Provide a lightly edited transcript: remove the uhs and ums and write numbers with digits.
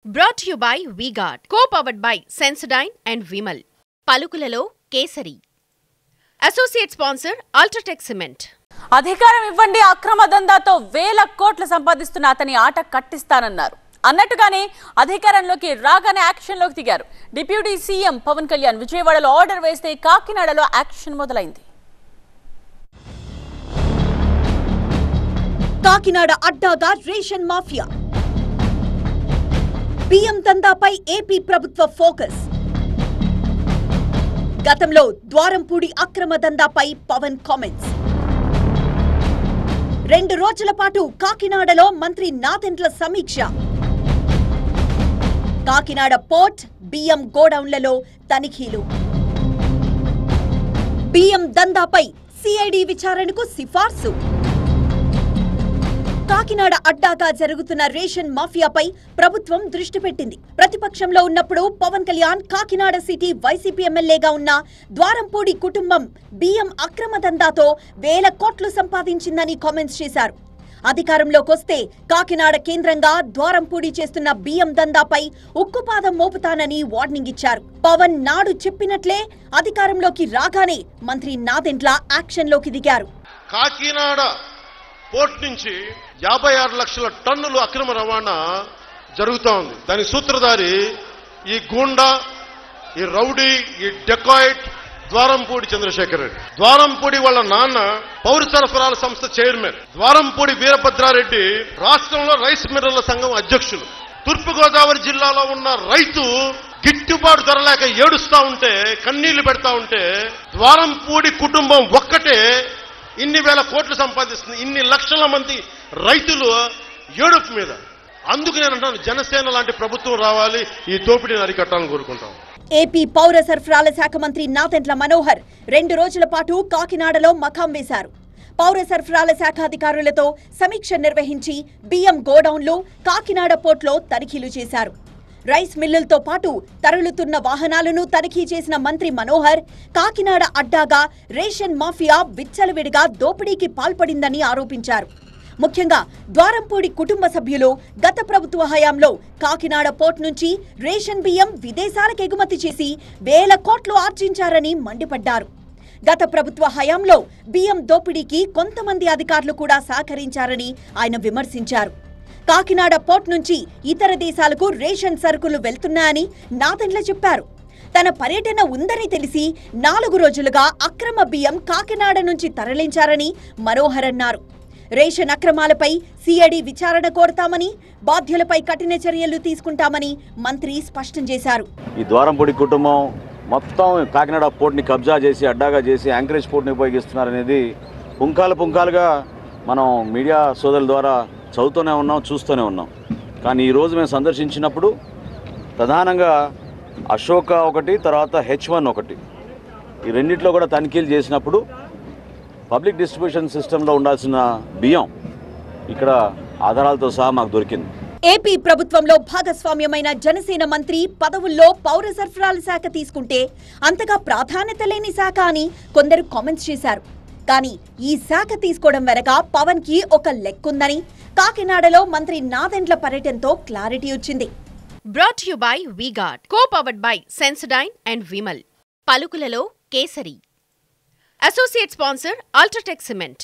Brought to you by V-Guard, co-powered by Sensodyne and Vimal. పలుకులలో Kesari. Associate sponsor Ultratech Cement. అధికారం ఇవ్వండి అక్రమ దందాతో వేల కోట్లు సంపాదిస్తున్న అతని ఆట కట్టిస్తానన్నారు. అన్నట్టుగానే అధికారంలోకి రాగానే యాక్షన్లోకి దిగారు. డిప్యూటీ సీఎం పవన్ కళ్యాణ్ విజయవాడలో ఆర్డర్ వేస్తే కాకినాడలో యాక్షన్ మొదలైంది. కాకినాడ అడ్డాగా రేషన్ మాఫియా. బియ్యం దందాపై ఏపీ ప్రభుత్వ ఫోకస్. గతంలో ద్వారంపూడి అక్రమ దందాపై పవన్ కామెంట్స్. 2 రోజుల పాటు కాకినాడలో మంత్రి నాదెండ్ల సమీక్ష. కాకినాడ పోర్ట్ బియ్యం గోడౌన్లలో తనిఖీలు. బియ్యం దందాపై సిఐడి విచారణకు సిఫార్సు. కాకినాడ అడ్డాగా జరుగుతున్న రేషన్ మాఫియాపై ప్రభుత్వం దృష్టి పెట్టింది. ప్రతిపక్షంలో ఉన్నప్పుడు పవన్ కళ్యాణ్ కాకినాడ సిటీ వైసీపీ ఎమ్మెల్యేగా ఉన్న ద్వారంపూడి కుటుంబం బియ్యం అక్రమ దందాతో వేల కోట్లు సంపాదించిందని కామెంట్స్ చేశారు. అధికారంలోకొస్తే కాకినాడ కేంద్రంగా ద్వారంపూడి చేస్తున్న బియ్యం దందాపై ఉక్కుపాదం మోపుతానని వార్నింగ్ ఇచ్చారు. పవన్ నాడు చెప్పినట్లే అధికారంలోకి రాగానే మంత్రి నాదెండ్ల యాక్షన్లోకి దిగారు. కాకినాడ పోర్ట్ నుంచి 56 లక్షల టన్నులు అక్రమ రవాణా జరుగుతూ ఉంది. దాని సూత్రధారి ఈ గూండా, ఈ రౌడీ, ఈ డెకాయిట్ ద్వారంపూడి చంద్రశేఖర్ రెడ్డి. ద్వారంపూడి వాళ్ళ నాన్న పౌర సరఫరాల సంస్థ చైర్మన్. ద్వారంపూడి వీరభద్రారెడ్డి రాష్ట్రంలో రైస్ మిల్లర్ల సంఘం అధ్యక్షులు. తూర్పుగోదావరి జిల్లాలో ఉన్న రైతు గిట్టుబాటు ధర లేక ఏడుస్తా ఉంటే, కన్నీళ్లు పెడతా ఉంటే, ద్వారంపూడి కుటుంబం ఒక్కటే ఇన్ని వేల కోట్లు సంపాదిస్తుంది. ఇన్ని లక్షల మంది రైతులు ఏడుపు మీద. అందుకు నేను అంటాను, జనసేన లాంటి ప్రభుత్వం రావాలి, ఈ దోపిడీని అరికట్టాలని కోరుకుంటాం. ఏపీ పౌర సరఫరాల శాఖ మంత్రి నాదెండ్ల మనోహర్ 2 రోజుల పాటు కాకినాడలో మకాం వేశారు. పౌర సరఫరాల శాఖ అధికారులతో సమీక్ష నిర్వహించి బియ్యం గోడౌన్లు, కాకినాడ పోర్ట్లో తనిఖీలు చేశారు. రైస్ మిల్లులతో పాటు తరలుతున్న వాహనాలను తనిఖీ చేసిన మంత్రి మనోహర్ కాకినాడ అడ్డాగా రేషన్ మాఫియా విచ్చలవిడిగా దోపిడీకి పాల్పడిందని ఆరోపించారు. ముఖ్యంగా ద్వారంపూడి కుటుంబ సభ్యులు గత ప్రభుత్వ హయాంలో కాకినాడ పోర్ట్ నుంచి రేషన్ బియ్యం విదేశాలకు ఎగుమతి చేసి వేల కోట్లు ఆర్జించారని మండిపడ్డారు. గత ప్రభుత్వ హయాంలో బియ్యం దోపిడీకి కొంతమంది అధికారులు కూడా సహకరించారని ఆయన విమర్శించారు. కాకినాడ పోర్ట్ నుంచి ఇతర దేశాలకు రేషన్ సరుకులు వెళ్తున్నాయని నాదెండ్ల చెప్పారు. తన పర్యటన ఉందని తెలిసి 4 రోజులుగా అక్రమ బియ్యం కాకినాడ నుంచి తరలించారని మనోహర్ అన్నారు. రేషన్ అక్రమాలపై సిఐడి విచారణ కోరతామని, బాధ్యులపై కఠిన చర్యలు తీసుకుంటామని మంత్రి స్పష్టం చేశారు. ఈ ద్వారంపూడి కుటుంబం మొత్తం కాకినాడ పోర్ట్ని కబ్జా చేసి అడ్డాగా చేసి యాంకరేజ్ పోర్ట్ని ఉపయోగిస్తున్నారనేది పుంకాలుగా మనం మీడియా సోదరుల ద్వారా చదువుతూనే ఉన్నాం, చూస్తూనే ఉన్నాం. కానీ ఈరోజు మేము సందర్శించినప్పుడు ప్రధానంగా అశోక ఒకటి, తర్వాత H1 ఒకటి, ఈ రెండిట్లో కూడా తనిఖీలు చేసినప్పుడు పబ్లిక్ డిస్ట్రిబ్యూషన్ సిస్టంలో ఉండాల్సిన బియ్యం ఇక్కడ ఆధారాలతో సహా మాకు దొరికింది. ఏపీ ప్రభుత్వంలో భాగస్వామ్యమైన జనసేన మంత్రి పదవుల్లో పౌర సరఫరాల శాఖ తీసుకుంటే అంతగా ప్రాధాన్యత లేని శాఖ అని కొందరు కామెంట్స్ చేశారు. కానీ ఈ శాఖ తీసుకోవడం వెనక పవన్ కి ఒక లెక్కుందని కాకినాడలో మంత్రి నాదెండ్ల పర్యటనతో క్లారిటీ వచ్చింది. Brought to you by V-Guard, co-powered by Sensodyne and Vimal. పలుకులలో Kesari. Associate sponsor Ultratech Cement.